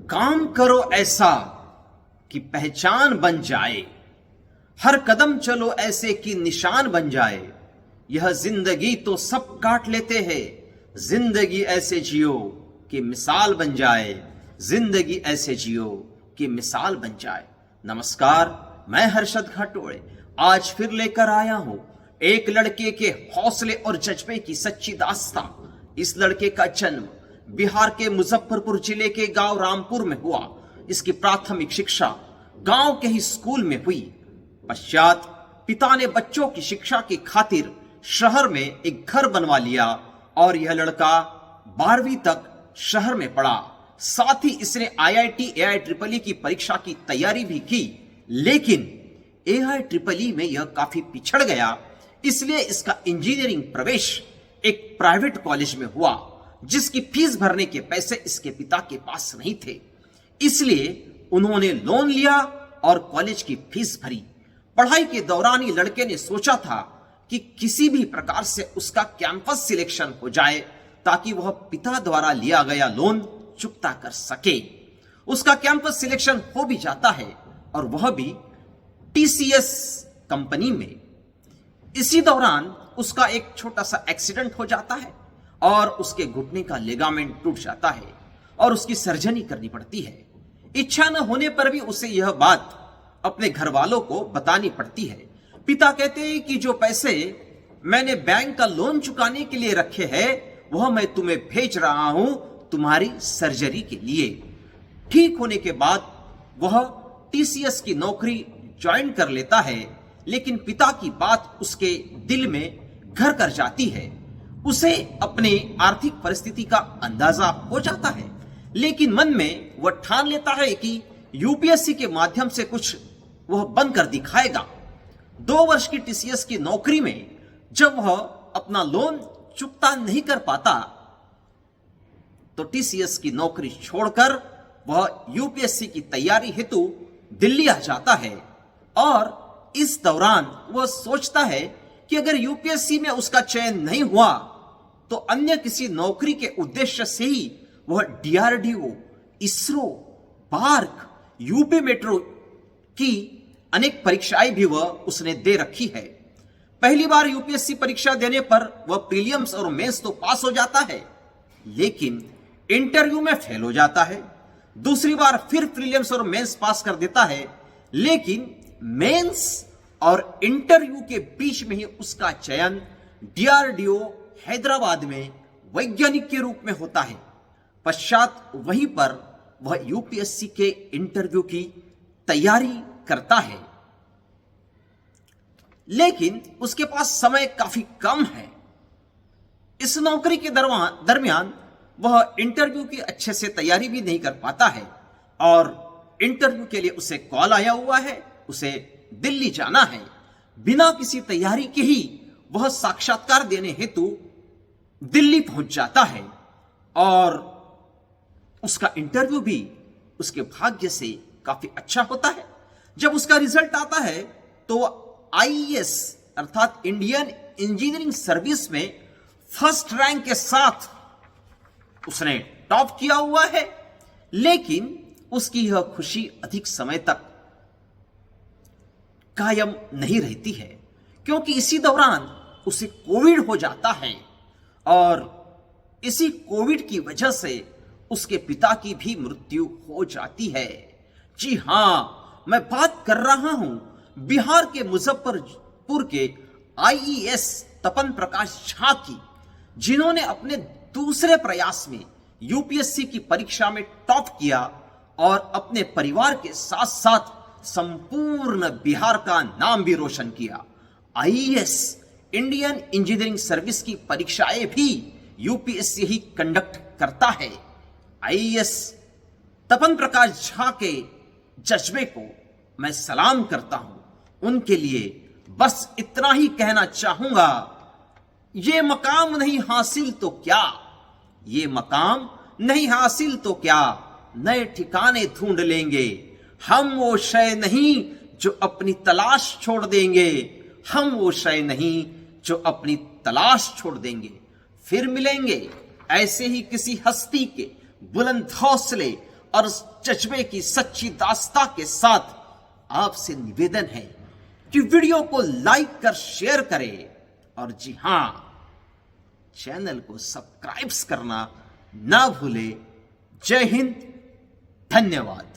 काम करो ऐसा कि पहचान बन जाए, हर कदम चलो ऐसे कि निशान बन जाए। यह जिंदगी तो सब काट लेते हैं, जिंदगी ऐसे जियो कि मिसाल बन जाए, जिंदगी ऐसे जियो कि मिसाल बन जाए। नमस्कार, मैं हर्षद घाटोड़े आज फिर लेकर आया हूं एक लड़के के हौसले और जज्बे की सच्ची दास्तां। इस लड़के का जन्म बिहार के मुजफ्फरपुर जिले के गांव रामपुर में हुआ। इसकी प्राथमिक शिक्षा गांव के ही स्कूल में हुई। पश्चात पिता ने बच्चों की शिक्षा की खातिर शहर में एक घर बनवा लिया और यह लड़का 12वीं तक शहर में पढ़ा। साथ ही इसने IIT AIEEE की परीक्षा की तैयारी भी की, लेकिन AIEEE में यह काफी पिछड़ गया। इसलिए इसका इंजीनियरिंग प्रवेश एक प्राइवेट कॉलेज में हुआ, जिसकी फीस भरने के पैसे इसके पिता के पास नहीं थे। इसलिए उन्होंने लोन लिया और कॉलेज की फीस भरी। पढ़ाई के दौरान ही लड़के ने सोचा था कि किसी भी प्रकार से उसका कैंपस सिलेक्शन हो जाए, ताकि वह पिता द्वारा लिया गया लोन चुकता कर सके। उसका कैंपस सिलेक्शन हो भी जाता है और वह भी TCS कंपनी में। इसी दौरान उसका एक छोटा सा एक्सीडेंट हो जाता है और उसके घुटने का लिगामेंट टूट जाता है और उसकी सर्जरी करनी पड़ती है। इच्छा न होने पर भी उसे यह बात अपने घर वालों को बतानी पड़ती है। पिता कहते हैं कि जो पैसे मैंने बैंक का लोन चुकाने के लिए रखे हैं, वह मैं तुम्हें भेज रहा हूं तुम्हारी सर्जरी के लिए। ठीक होने के बाद वह TCS की नौकरी ज्वाइन कर लेता है, लेकिन पिता की बात उसके दिल में घर कर जाती है। उसे अपने आर्थिक परिस्थिति का अंदाजा हो जाता है, लेकिन मन में वह ठान लेता है कि UPSC के माध्यम से कुछ वह बनकर दिखाएगा। 2 वर्ष की TCS की नौकरी में जब वह अपना लोन चुकता नहीं कर पाता, तो TCS की नौकरी छोड़कर वह UPSC की तैयारी हेतु दिल्ली आ जाता है। और इस दौरान वह सोचता है कि अगर UPSC में उसका चयन नहीं हुआ, तो अन्य किसी नौकरी के उद्देश्य से ही वह DRDO, ISRO, park, UP metro की अनेक परीक्षाएं भी उसने दे रखी है। पहली बार UPSC परीक्षा देने पर वह प्रीलिम्स और मेंस तो पास हो जाता है, लेकिन इंटरव्यू में फेल हो जाता है। दूसरी बार फिर प्रीलिम्स और मेंस पास कर देता है, लेकिन मेंस और इंटरव्यू के बीच में ही उसका चयन DRDO हैदराबाद में वैज्ञानिक के रूप में होता है। पश्चात वहीं पर वह UPSC के इंटरव्यू की तैयारी करता है, लेकिन उसके पास समय काफी कम है। इस नौकरी के दरमियान वह इंटरव्यू की अच्छे से तैयारी भी नहीं कर पाता है और इंटरव्यू के लिए उसे कॉल आया हुआ है, उसे दिल्ली जाना है। बिना किसी तैयारी के ही वह साक्षात्कार देने हेतु दिल्ली पहुंच जाता है और उसका इंटरव्यू भी उसके भाग्य से काफी अच्छा होता है। जब उसका रिजल्ट आता है तो IES अर्थात इंडियन इंजीनियरिंग सर्विस में फर्स्ट रैंक के साथ उसने टॉप किया हुआ है, लेकिन उसकी यह खुशी अधिक समय तक कायम नहीं रहती है, क्योंकि इसी दौरान उसे कोविड हो जाता है और इसी कोविड की वजह से उसके पिता की भी मृत्यु हो जाती है। जी हां, मैं बात कर रहा हूं बिहार के मुजफ्फरपुर के IES तपन प्रकाश झा की, जिन्होंने अपने दूसरे प्रयास में UPSC की परीक्षा में टॉप किया और अपने परिवार के साथ साथ संपूर्ण बिहार का नाम भी रोशन किया। IES इंडियन इंजीनियरिंग सर्विस की परीक्षाएं भी UPSC ही कंडक्ट करता है। IES तपन प्रकाश झा के जज्बे को मैं सलाम करता हूं। उनके लिए बस इतना ही कहना चाहूंगा, ये मकाम नहीं हासिल तो क्या, ये मकाम नहीं हासिल तो क्या, नए ठिकाने ढूंढ लेंगे। हम वो शय नहीं जो अपनी तलाश छोड़ देंगे, हम वो शय नहीं जो अपनी तलाश छोड़ देंगे। फिर मिलेंगे ऐसे ही किसी हस्ती के बुलंद हौसले और उस जज्बे की सच्ची दास्तां के साथ आपसे निवेदन है कि वीडियो को लाइक कर शेयर करें और जी हां, चैनल को सब्सक्राइब करना ना भूले। जय हिंद, धन्यवाद।